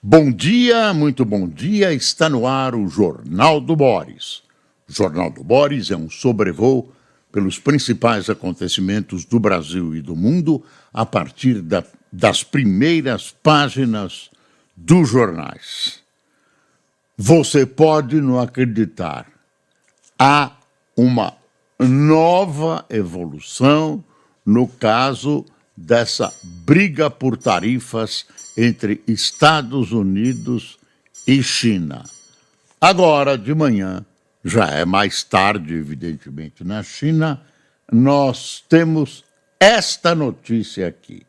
Bom dia, muito bom dia. Está no ar o Jornal do Boris. O Jornal do Boris é um sobrevoo pelos principais acontecimentos do Brasil e do mundo a partir das primeiras páginas dos jornais. Você pode não acreditar. Há uma nova evolução no caso dessa briga por tarifas entre Estados Unidos e China. Agora, de manhã, já é mais tarde, evidentemente, na China, nós temos esta notícia aqui.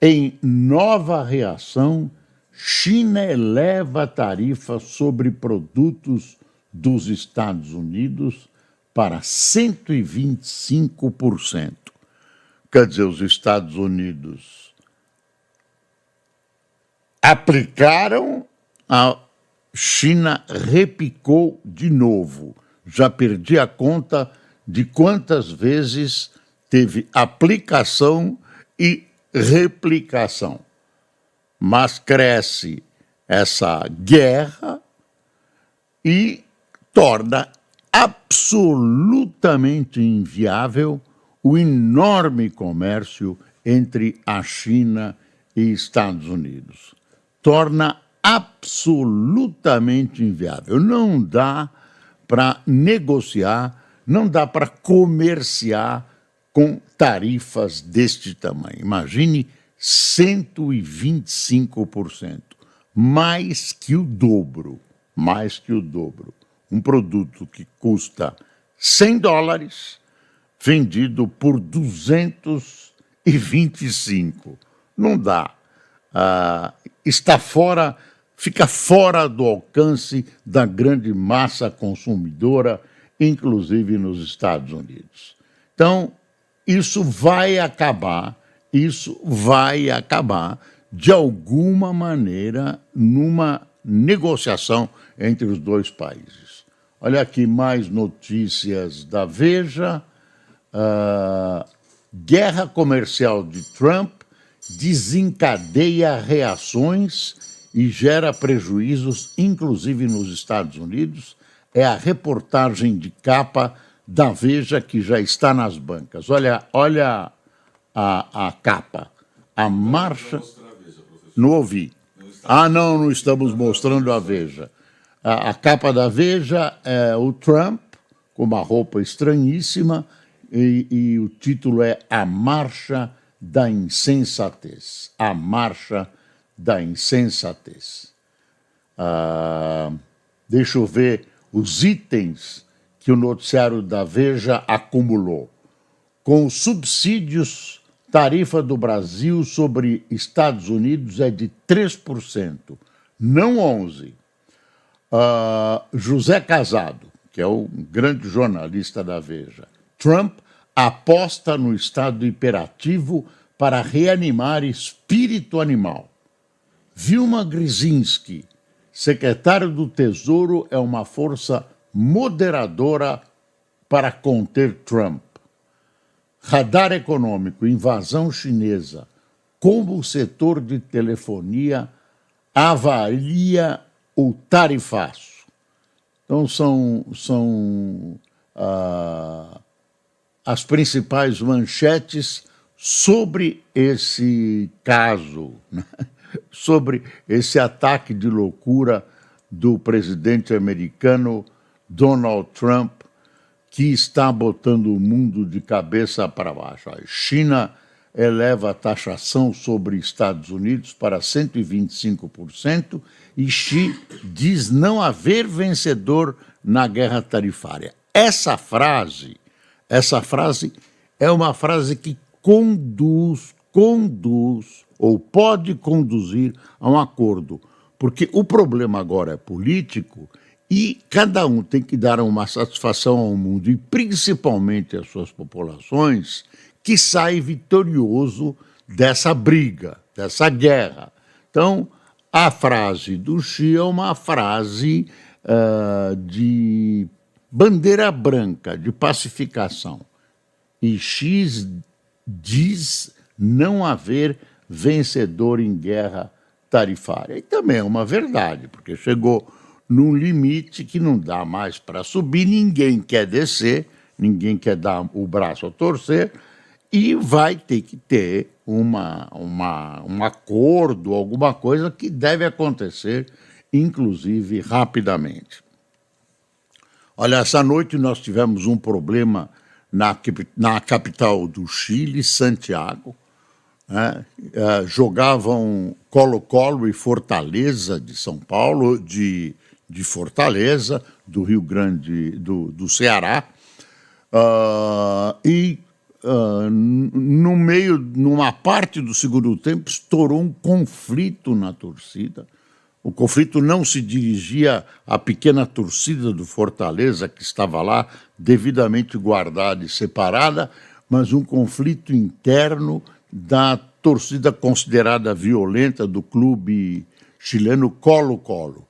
Em nova reação, China eleva a tarifa sobre produtos dos Estados Unidos para 125%. Quer dizer, os Estados Unidos aplicaram, a China repicou de novo. Já perdi a conta de quantas vezes teve aplicação e replicação. Mas cresce essa guerra e torna absolutamente inviável o enorme comércio entre a China e Estados Unidos. Torna absolutamente inviável. Não dá para negociar, não dá para comerciar com tarifas deste tamanho. Imagine 125%, mais que o dobro, mais que o dobro. Um produto que custa $100, vendido por 225. Não dá. Está fora, fica fora do alcance da grande massa consumidora, inclusive nos Estados Unidos. Então, isso vai acabar de alguma maneira numa negociação entre os dois países. Olha aqui mais notícias da Veja. Guerra comercial de Trump desencadeia reações e gera prejuízos, inclusive nos Estados Unidos. É a reportagem de capa da Veja que já está nas bancas. Olha a capa. A marcha... Não ouvi. Não estamos mostrando a Veja. A capa da Veja é o Trump, com uma roupa estranhíssima, e o título é A Marcha da Insensatez. A Marcha da Insensatez. Deixa eu ver os itens que o noticiário da Veja acumulou. Com os subsídios, tarifa do Brasil sobre Estados Unidos é de 3%, não 11%. José Casado, que é o grande jornalista da Veja. Trump aposta no estado hiperativo para reanimar espírito animal. Vilma Grzinski, secretário do Tesouro, é uma força moderadora para conter Trump. Radar econômico, invasão chinesa, como o setor de telefonia avalia o tarifaço. Então, são as principais manchetes sobre esse caso, né? Sobre esse ataque de loucura do presidente americano Donald Trump, que está botando o mundo de cabeça para baixo. A China eleva a taxação sobre Estados Unidos para 125% e Xi diz não haver vencedor na guerra tarifária. Essa frase é uma frase que conduz ou pode conduzir a um acordo, porque o problema agora é político e cada um tem que dar uma satisfação ao mundo e principalmente às suas populações que sai vitorioso dessa briga, dessa guerra. Então, a frase do Xi é uma frase de bandeira branca, de pacificação. E Xi diz não haver vencedor em guerra tarifária. E também é uma verdade, porque chegou num limite que não dá mais para subir, ninguém quer descer, ninguém quer dar o braço a torcer, e vai ter que ter um acordo, alguma coisa que deve acontecer, inclusive rapidamente. Olha, essa noite nós tivemos um problema na capital do Chile, Santiago, né? Jogavam Colo-Colo e Fortaleza de São Paulo, de Fortaleza, do Rio Grande, do Ceará, no meio, numa parte do segundo tempo, estourou um conflito na torcida. O conflito não se dirigia à pequena torcida do Fortaleza, que estava lá devidamente guardada e separada, mas um conflito interno da torcida considerada violenta do clube chileno Colo-Colo.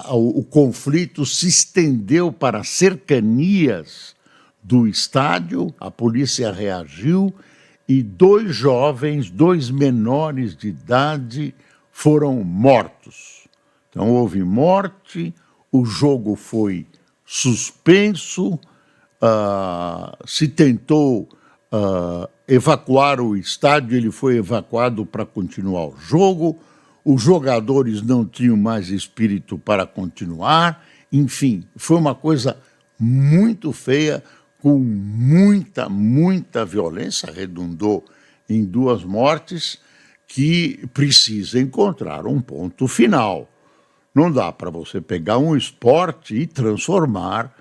O conflito se estendeu para cercanias do estádio, a polícia reagiu e 2 jovens, 2 menores de idade, foram mortos. Então houve morte, o jogo foi suspenso, se tentou evacuar o estádio, ele foi evacuado para continuar o jogo, os jogadores não tinham mais espírito para continuar, enfim, foi uma coisa muito feia, com muita violência, redundou em 2 mortes, que precisa encontrar um ponto final. Não dá para você pegar um esporte e transformar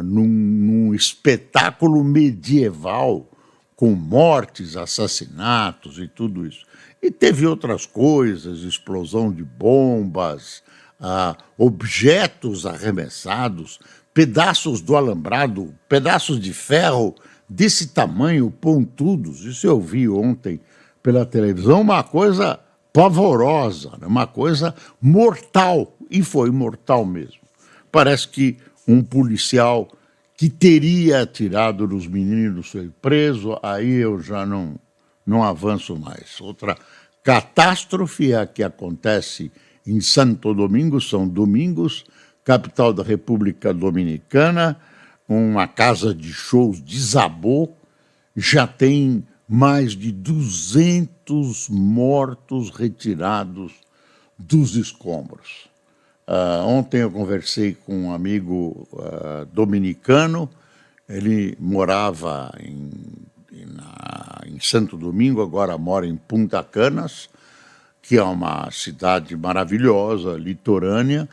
num espetáculo medieval, com mortes, assassinatos e tudo isso. E teve outras coisas, explosão de bombas, objetos arremessados, pedaços do alambrado, pedaços de ferro desse tamanho, pontudos. Isso eu vi ontem pela televisão, uma coisa pavorosa, uma coisa mortal, e foi mortal mesmo. Parece que um policial que teria atirado nos meninos foi preso, aí eu já não avanço mais. Outra catástrofe é a que acontece em Santo Domingo, São Domingos, capital da República Dominicana, uma casa de shows desabou, já tem mais de 200 mortos retirados dos escombros. Ontem eu conversei com um amigo dominicano, ele morava em Santo Domingo, agora mora em Punta Canas, que é uma cidade maravilhosa, litorânea,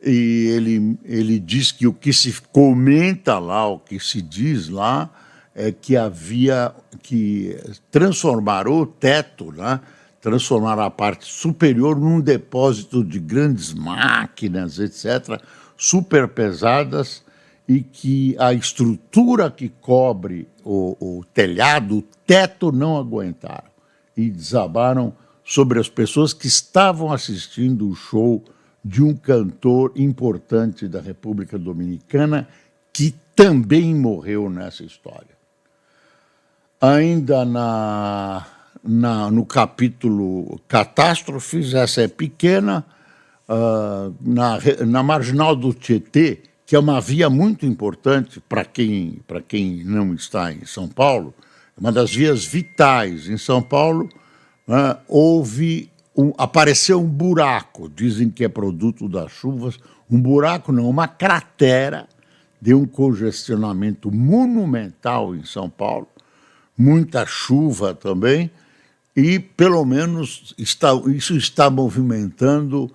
e ele diz que o que se comenta lá, o que se diz lá, é que havia que transformar o teto, né, transformar a parte superior num depósito de grandes máquinas, etc., super pesadas, e que a estrutura que cobre o telhado, o teto, não aguentaram. E desabaram sobre as pessoas que estavam assistindo o show de um cantor importante da República Dominicana, que também morreu nessa história. Ainda no capítulo catástrofes, essa é pequena, na marginal do Tietê, que é uma via muito importante para quem não está em São Paulo, uma das vias vitais em São Paulo, apareceu um buraco, dizem que é produto das chuvas, um buraco não, uma cratera, deu um congestionamento monumental em São Paulo, muita chuva também, e pelo menos isso está movimentando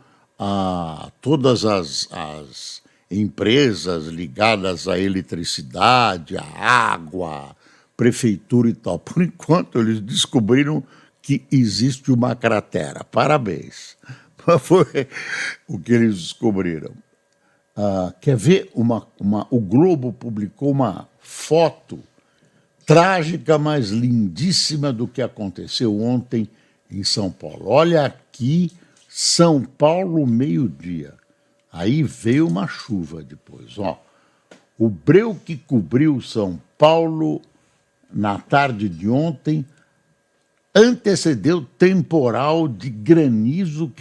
todas as empresas ligadas à eletricidade, à água, prefeitura e tal. Por enquanto, eles descobriram que existe uma cratera. Parabéns. Foi o que eles descobriram. Quer ver? O Globo publicou uma foto trágica, mas lindíssima do que aconteceu ontem em São Paulo. Olha aqui, São Paulo, meio-dia. Aí veio uma chuva depois. O breu que cobriu São Paulo na tarde de ontem antecedeu temporal de granizo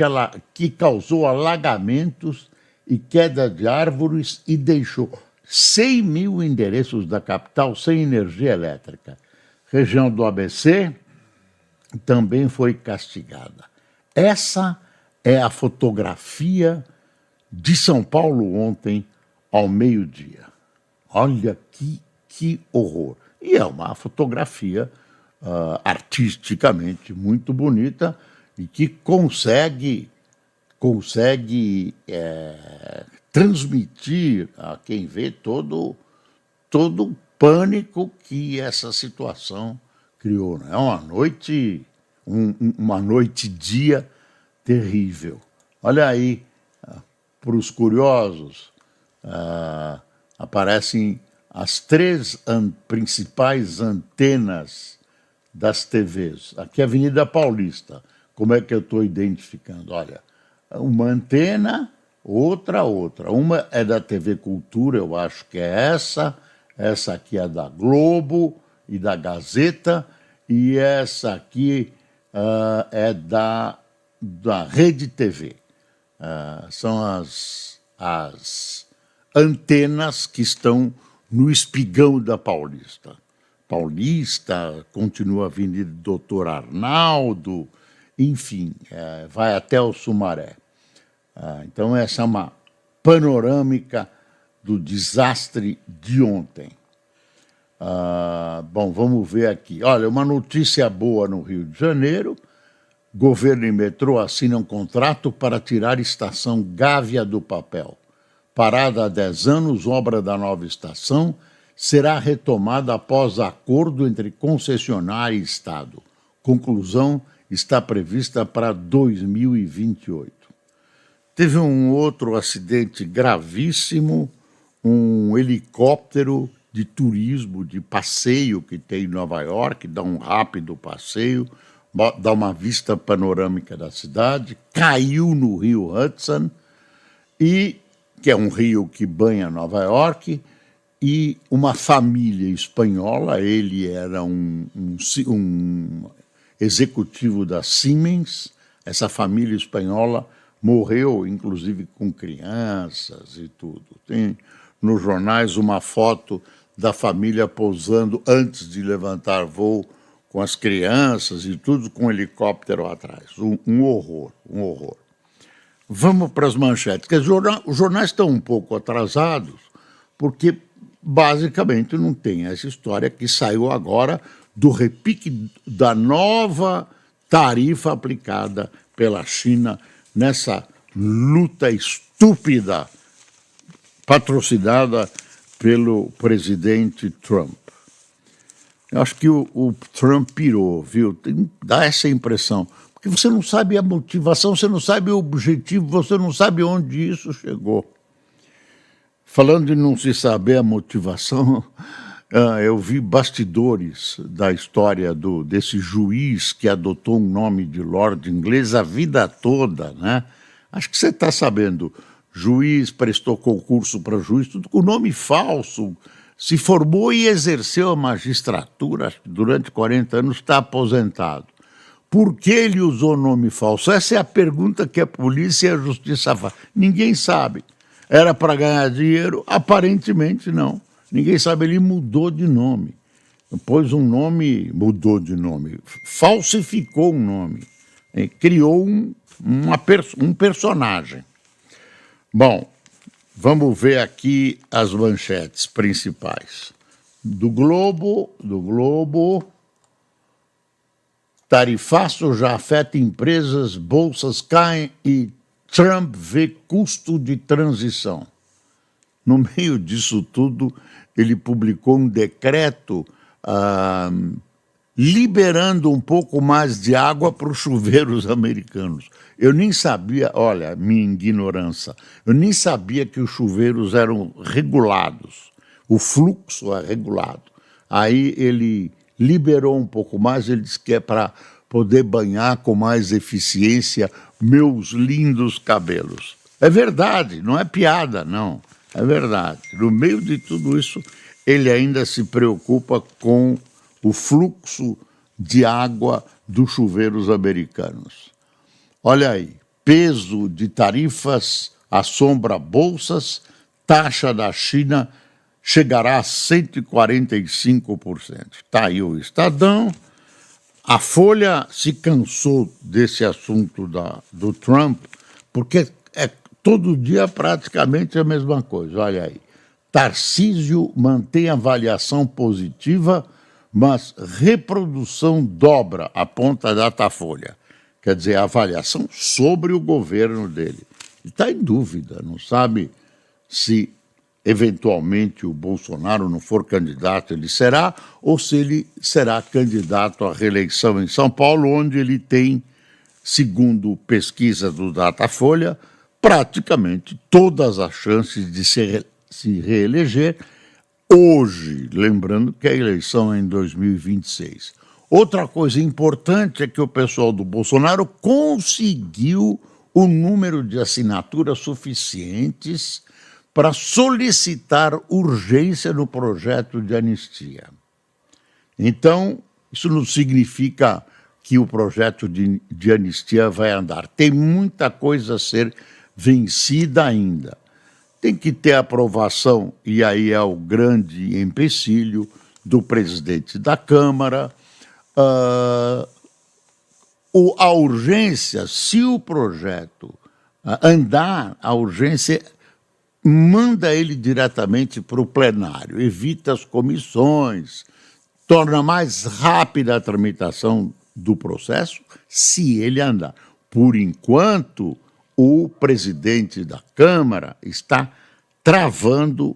que causou alagamentos e queda de árvores e deixou 100 mil endereços da capital sem energia elétrica. Região do ABC também foi castigada. Essa é a fotografia de São Paulo ontem ao meio-dia. Olha que horror. E é uma fotografia artisticamente muito bonita e que consegue transmitir a quem vê todo o pânico que essa situação criou. Né? É uma noite-dia terrível. Olha aí, para os curiosos, aparecem as três principais antenas das TVs. Aqui é a Avenida Paulista. Como é que eu estou identificando? Olha, uma antena, outra. Uma é da TV Cultura, eu acho que é essa. Essa aqui é da Globo e da Gazeta. E essa aqui é da Rede TV. São as antenas que estão no espigão da Paulista. Continua a Avenida Doutor Arnaldo, enfim, vai até o Sumaré. Então, essa é uma panorâmica do desastre de ontem. Bom, vamos ver aqui. Olha, uma notícia boa no Rio de Janeiro. Governo e metrô assinam contrato para tirar estação Gávea do papel. Parada há 10 anos, obra da nova estação será retomada após acordo entre concessionária e Estado. Conclusão está prevista para 2028. Teve um outro acidente gravíssimo, um helicóptero de turismo, de passeio que tem em Nova York, dá um rápido passeio, dá uma vista panorâmica da cidade, caiu no rio Hudson, que é um rio que banha Nova York, e uma família espanhola, ele era um executivo da Siemens, essa família espanhola morreu, inclusive com crianças e tudo. Tem nos jornais uma foto da família pousando antes de levantar voo com as crianças e tudo com um helicóptero atrás. Um horror. Vamos para as manchetes. Os jornais estão um pouco atrasados porque basicamente não tem essa história que saiu agora do repique da nova tarifa aplicada pela China nessa luta estúpida patrocinada pelo presidente Trump. Eu acho que o Trump pirou, viu? Dá essa impressão. Porque você não sabe a motivação, você não sabe o objetivo, você não sabe onde isso chegou. Falando de não se saber a motivação, eu vi bastidores da história desse juiz que adotou um nome de Lorde inglês a vida toda, né? Acho que você está sabendo. Juiz, prestou concurso para juiz, tudo com nome falso, se formou e exerceu a magistratura, acho que durante 40 anos, está aposentado. Por que ele usou nome falso? Essa é a pergunta que a polícia e a justiça fazem. Ninguém sabe. Era para ganhar dinheiro? Aparentemente não. Ninguém sabe, ele mudou de nome. Pôs um nome, mudou de nome, falsificou um nome, criou um personagem. Bom, vamos ver aqui as manchetes principais. Do Globo, tarifaço já afeta empresas, bolsas caem e Trump vê custo de transição. No meio disso tudo, ele publicou um decreto liberando um pouco mais de água para os chuveiros americanos. Eu nem sabia, olha, minha ignorância, eu nem sabia que os chuveiros eram regulados, o fluxo é regulado. Aí ele liberou um pouco mais, ele disse que é para poder banhar com mais eficiência meus lindos cabelos. É verdade, não é piada, não, é verdade. No meio de tudo isso, ele ainda se preocupa com o fluxo de água dos chuveiros americanos. Olha aí, peso de tarifas assombra bolsas, taxa da China chegará a 145%. Está aí o Estadão. A Folha se cansou desse assunto do Trump, porque é todo dia praticamente a mesma coisa. Olha aí, Tarcísio mantém avaliação positiva, mas reprodução dobra, aponta a Datafolha. Quer dizer, a avaliação sobre o governo dele. Ele está em dúvida, não sabe se eventualmente o Bolsonaro não for candidato, ele será, ou se ele será candidato à reeleição em São Paulo, onde ele tem, segundo pesquisa do Datafolha, praticamente todas as chances de se reeleger hoje, lembrando que a eleição é em 2026. Outra coisa importante é que o pessoal do Bolsonaro conseguiu o número de assinaturas suficientes para solicitar urgência no projeto de anistia. Então, isso não significa que o projeto de anistia vai andar. Tem muita coisa a ser vencida ainda. Tem que ter aprovação, e aí é o grande empecilho, do presidente da Câmara. A urgência, se o projeto andar, a urgência manda ele diretamente para o plenário, evita as comissões, torna mais rápida a tramitação do processo, se ele andar. Por enquanto, o presidente da Câmara está travando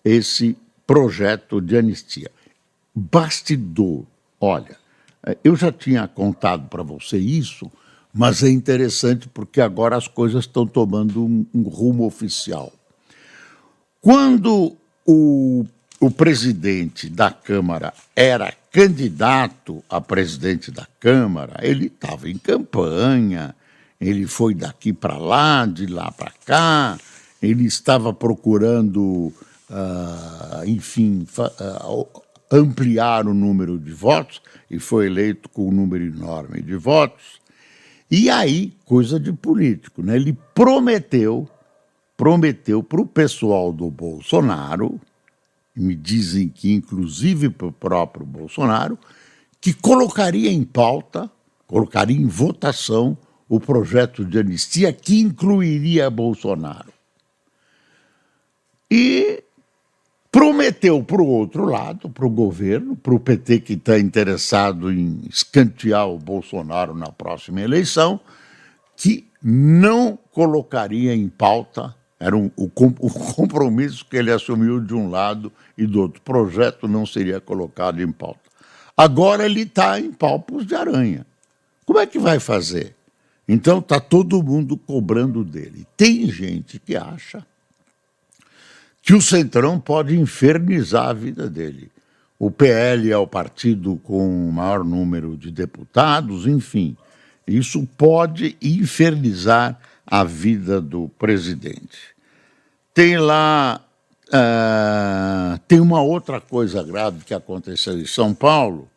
esse projeto de anistia. Bastidor, olha, eu já tinha contado para você isso, mas é interessante porque agora as coisas estão tomando um rumo oficial. Quando o presidente da Câmara era candidato a presidente da Câmara, ele estava em campanha, ele foi daqui para lá, de lá para cá, ele estava procurando, ampliar o número de votos e foi eleito com um número enorme de votos. E aí, coisa de político, né? Ele prometeu para o pessoal do Bolsonaro, me dizem que inclusive para o próprio Bolsonaro, que colocaria em pauta, colocaria em votação o projeto de anistia que incluiria Bolsonaro. E prometeu para o outro lado, para o governo, para o PT que está interessado em escantear o Bolsonaro na próxima eleição, que não colocaria em pauta, era o compromisso que ele assumiu de um lado e do outro. O projeto não seria colocado em pauta. Agora ele está em palpos de aranha. Como é que vai fazer? Então está todo mundo cobrando dele. Tem gente que acha que o Centrão pode infernizar a vida dele. O PL é o partido com o maior número de deputados, enfim. Isso pode infernizar a vida do presidente. Tem lá, tem uma outra coisa grave que aconteceu em São Paulo,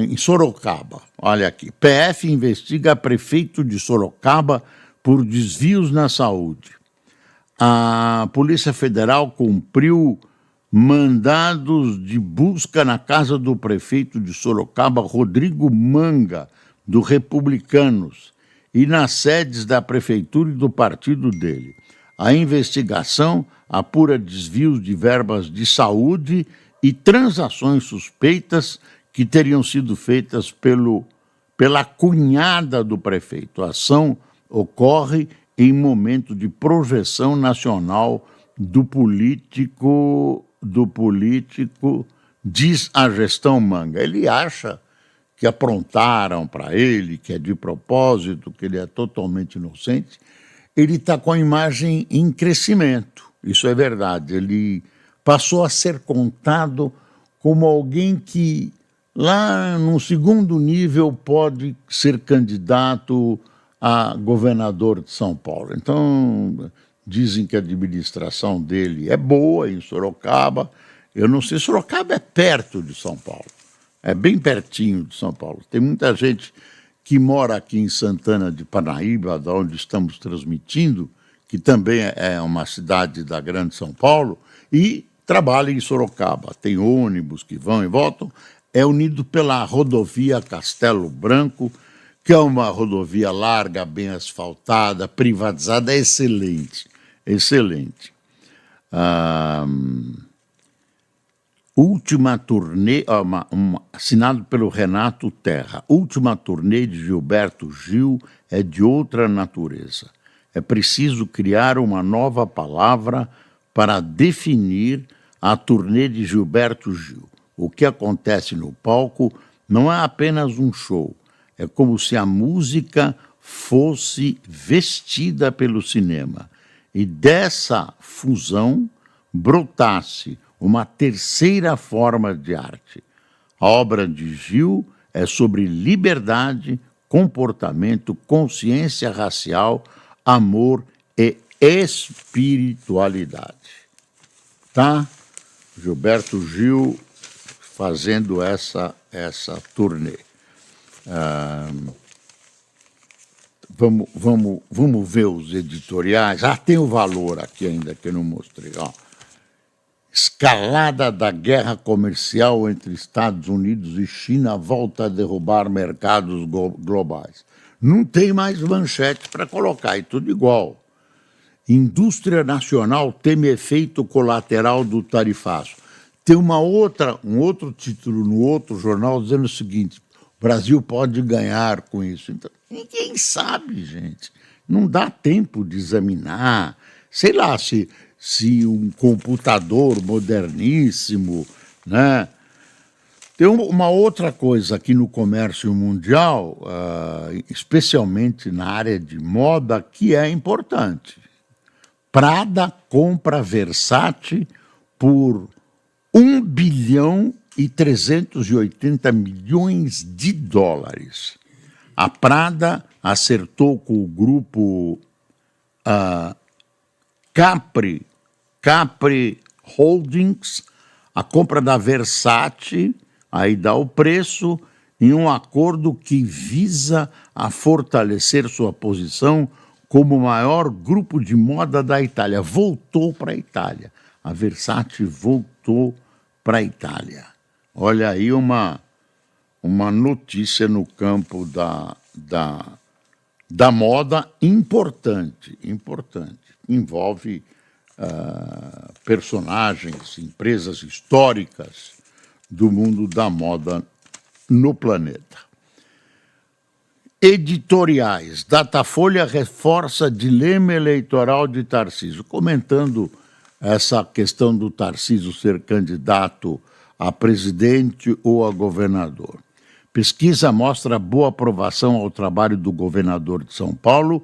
em Sorocaba. Olha aqui, PF investiga prefeito de Sorocaba por desvios na saúde. A Polícia Federal cumpriu mandados de busca na casa do prefeito de Sorocaba, Rodrigo Manga, do Republicanos, e nas sedes da prefeitura e do partido dele. A investigação apura desvios de verbas de saúde e transações suspeitas que teriam sido feitas pela cunhada do prefeito. A ação ocorre em momento de projeção nacional do político, diz a gestão Manga. Ele acha que aprontaram para ele, que é de propósito, que ele é totalmente inocente. Ele está com a imagem em crescimento, isso é verdade. Ele passou a ser contado como alguém que, lá no segundo nível, pode ser candidato a governador de São Paulo. Então, dizem que a administração dele é boa em Sorocaba. Eu não sei, Sorocaba é perto de São Paulo. É bem pertinho de São Paulo. Tem muita gente que mora aqui em Santana de Parnaíba, da onde estamos transmitindo, que também é uma cidade da Grande São Paulo, e trabalha em Sorocaba. Tem ônibus que vão e voltam. É unido pela rodovia Castelo Branco, que é uma rodovia larga, bem asfaltada, privatizada, excelente, excelente. Última turnê, assinado pelo Renato Terra. Última turnê de Gilberto Gil é de outra natureza. É preciso criar uma nova palavra para definir a turnê de Gilberto Gil. O que acontece no palco não é apenas um show. É como se a música fosse vestida pelo cinema. E dessa fusão brotasse uma terceira forma de arte. A obra de Gil é sobre liberdade, comportamento, consciência racial, amor e espiritualidade. Tá? Gilberto Gil fazendo essa turnê. Vamos ver os editoriais. Tem o valor aqui ainda que eu não mostrei. Escalada da guerra comercial entre Estados Unidos e China volta a derrubar mercados globais. Não tem mais manchete para colocar, é tudo igual. Indústria nacional teme efeito colateral do tarifaço. Tem um outro título no outro jornal dizendo o seguinte: o Brasil pode ganhar com isso. Então, ninguém sabe, gente. Não dá tempo de examinar. Sei lá se um computador moderníssimo, né? Tem uma outra coisa aqui no comércio mundial, especialmente na área de moda, que é importante. Prada compra Versace por 1 bilhão e 380 milhões de dólares. A Prada acertou com o grupo Capri Holdings a compra da Versace, aí dá o preço, em um acordo que visa a fortalecer sua posição como o maior grupo de moda da Itália. Voltou para a Itália. A Versace voltou para a Itália. Olha aí uma notícia no campo da moda importante. Envolve personagens, empresas históricas do mundo da moda no planeta. Editoriais. Datafolha reforça dilema eleitoral de Tarcísio. Comentando essa questão do Tarcísio ser candidato a presidente ou a governador. Pesquisa mostra boa aprovação ao trabalho do governador de São Paulo,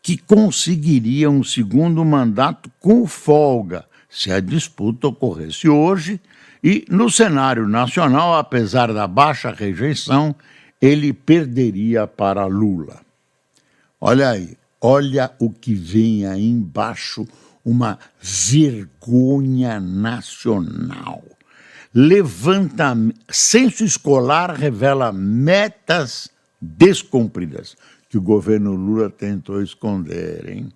que conseguiria um segundo mandato com folga, se a disputa ocorresse hoje, e no cenário nacional, apesar da baixa rejeição, ele perderia para Lula. Olha aí, olha o que vem aí embaixo, uma vergonha nacional. Censo escolar revela metas descumpridas, que o governo Lula tentou esconder, hein?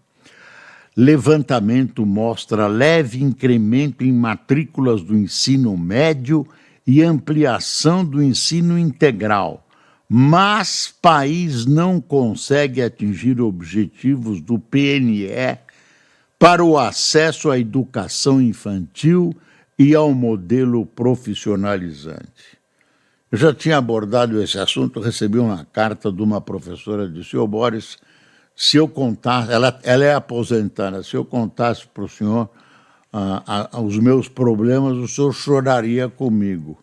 Levantamento mostra leve incremento em matrículas do ensino médio e ampliação do ensino integral, mas país não consegue atingir objetivos do PNE para o acesso à educação infantil e ao modelo profissionalizante. Eu já tinha abordado esse assunto, recebi uma carta de uma professora, disse: "Ô Boris, se eu contasse", ela é aposentada, "se eu contasse para o senhor os meus problemas, o senhor choraria comigo".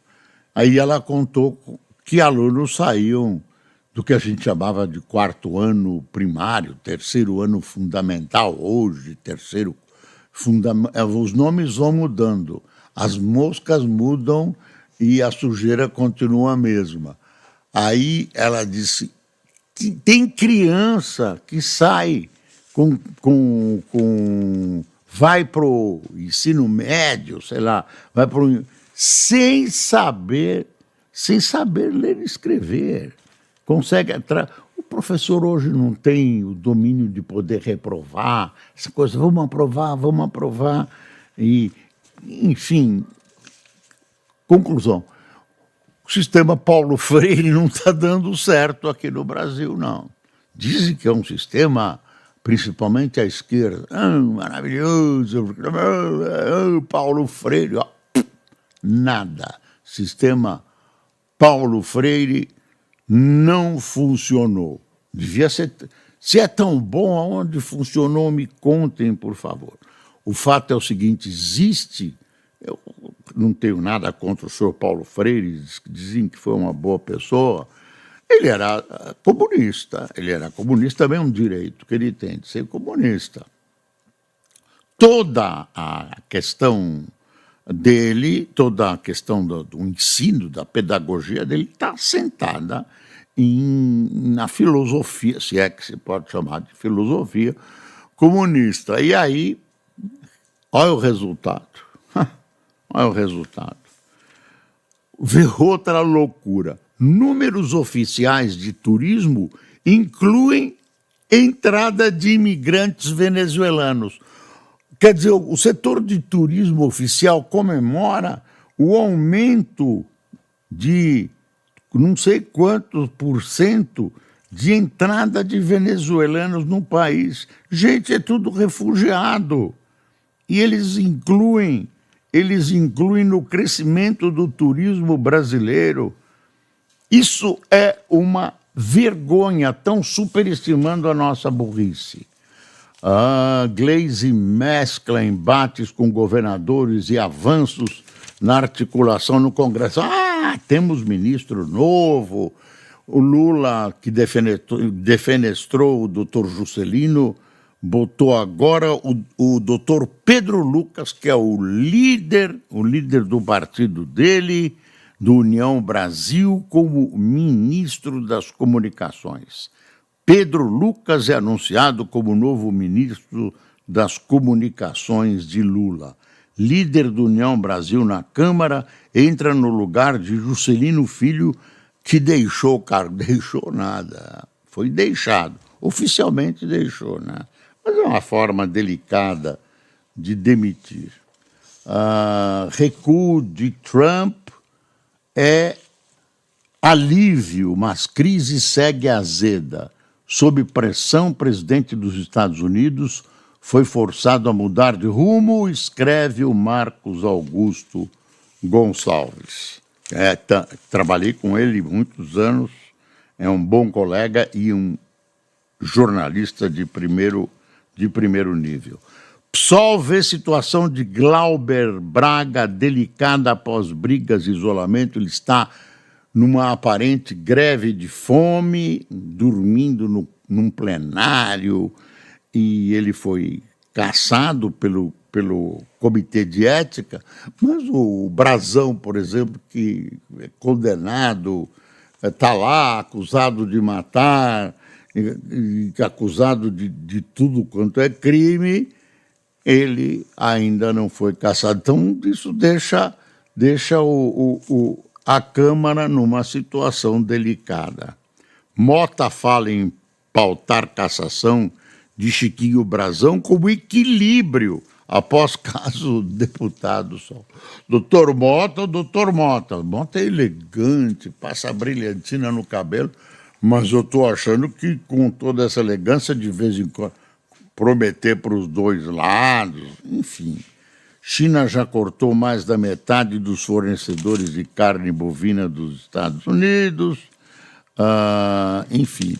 Aí ela contou que alunos saíam do que a gente chamava de 4º ano primário, 3º ano fundamental, hoje, 3º fundamental, os nomes vão mudando, as moscas mudam e a sujeira continua a mesma. Aí ela disse que tem criança que sai vai para o ensino médio, sei lá, sem saber sem saber ler e escrever. Consegue O professor hoje não tem o domínio de poder reprovar, essa coisa, vamos aprovar. E, enfim, conclusão. O sistema Paulo Freire não está dando certo aqui no Brasil, não. Dizem que é um sistema, principalmente à esquerda, maravilhoso, Paulo Freire, nada. Sistema Paulo Freire não funcionou. Devia ser. Se é tão bom, aonde funcionou, me contem, por favor. O fato é o seguinte: existe. Eu não tenho nada contra o senhor Paulo Freire, dizem que foi uma boa pessoa. Ele era comunista, também é um direito que ele tem de ser comunista. Toda a questão dele, toda a questão do ensino, da pedagogia dele, está assentada na filosofia, se é que se pode chamar de filosofia comunista. E aí, olha o resultado. Olha o resultado. Vê outra loucura. Números oficiais de turismo incluem entrada de imigrantes venezuelanos. Quer dizer, o setor de turismo oficial comemora o aumento de não sei quantos por cento de entrada de venezuelanos no país. Gente, é tudo refugiado. E eles incluem no crescimento do turismo brasileiro. Isso é uma vergonha, tão superestimando a nossa burrice. Gleisi mescla embates com governadores e avanços na articulação no Congresso. Temos ministro novo. O Lula, que defenestrou o doutor Juscelino, botou agora o doutor Pedro Lucas, que é o líder do partido dele, do União Brasil, como ministro das Comunicações. Pedro Lucas é anunciado como novo ministro das Comunicações de Lula. Líder do União Brasil na Câmara, entra no lugar de Juscelino Filho, que deixou o cargo. Deixou nada, foi deixado. Oficialmente deixou, né? Mas é uma forma delicada de demitir. Recuo de Trump é alívio, mas crise segue azeda. Sob pressão, o presidente dos Estados Unidos foi forçado a mudar de rumo, escreve o Marcos Augusto Gonçalves. Trabalhei com ele muitos anos, é um bom colega e um jornalista de primeiro nível. PSOL vê situação de Glauber Braga delicada após brigas e isolamento. Ele está numa aparente greve de fome, dormindo num plenário, e ele foi cassado pelo Comitê de Ética, mas o Brazão, por exemplo, que é condenado, está lá acusado de matar, acusado de tudo quanto é crime, ele ainda não foi cassado. Então, isso deixa a Câmara numa situação delicada. Mota fala em pautar cassação de Chiquinho Brazão como equilíbrio após caso deputado só. Doutor Mota é elegante, passa brilhantina no cabelo, mas eu estou achando que com toda essa elegância, de vez em quando, prometer para os dois lados, enfim. China já cortou mais da metade dos fornecedores de carne bovina dos Estados Unidos. Enfim,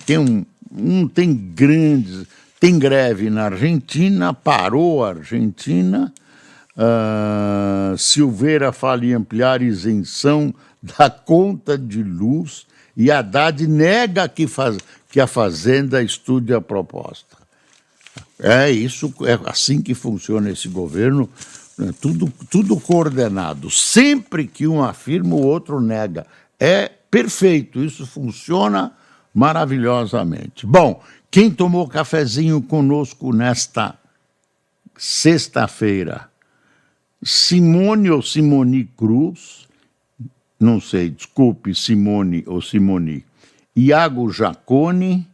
tem greve na Argentina, parou a Argentina. Silveira fala em ampliar isenção da conta de luz e Haddad nega que a Fazenda estude a proposta. É assim que funciona esse governo, tudo coordenado. Sempre que um afirma, o outro nega. É perfeito, isso funciona maravilhosamente. Bom, quem tomou cafezinho conosco nesta sexta-feira? Simone Cruz, não sei, desculpe, Simone ou Simoni, Iago Jacone,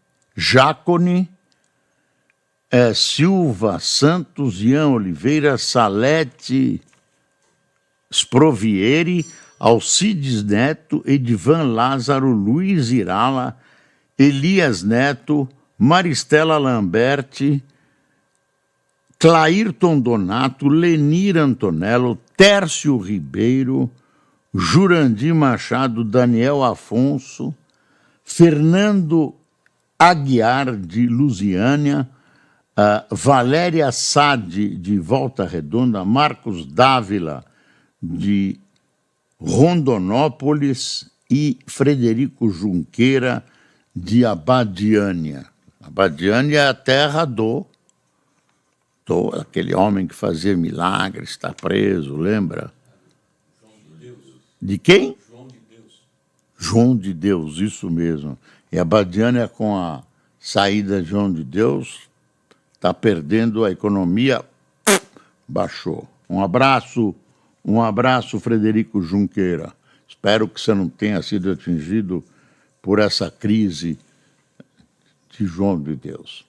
Silva Santos, Ian Oliveira, Salete Sprovieri, Alcides Neto, Edivan Lázaro, Luiz Irala, Elias Neto, Maristela Lamberti, Clairton Donato, Lenir Antonello, Tércio Ribeiro, Jurandir Machado, Daniel Afonso, Fernando Aguiar, de Lusiânia, Valéria Sade, de Volta Redonda, Marcos Dávila, de Rondonópolis, e Frederico Junqueira, de Abadiânia. Abadiânia é a terra do aquele homem que fazia milagres, está preso, lembra? João de Deus. De quem? João de Deus. João de Deus, isso mesmo. E Abadiânia, com a saída de João de Deus, está perdendo a economia, baixou. Um abraço, Frederico Junqueira. Espero que você não tenha sido atingido por essa crise de João de Deus.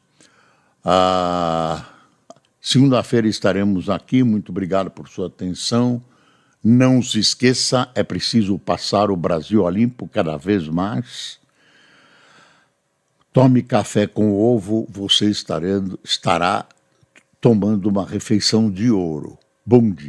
Segunda-feira estaremos aqui. Muito obrigado por sua atenção. Não se esqueça, é preciso passar o Brasil a limpo cada vez mais. Tome café com ovo, você estará tomando uma refeição de ouro. Bom dia.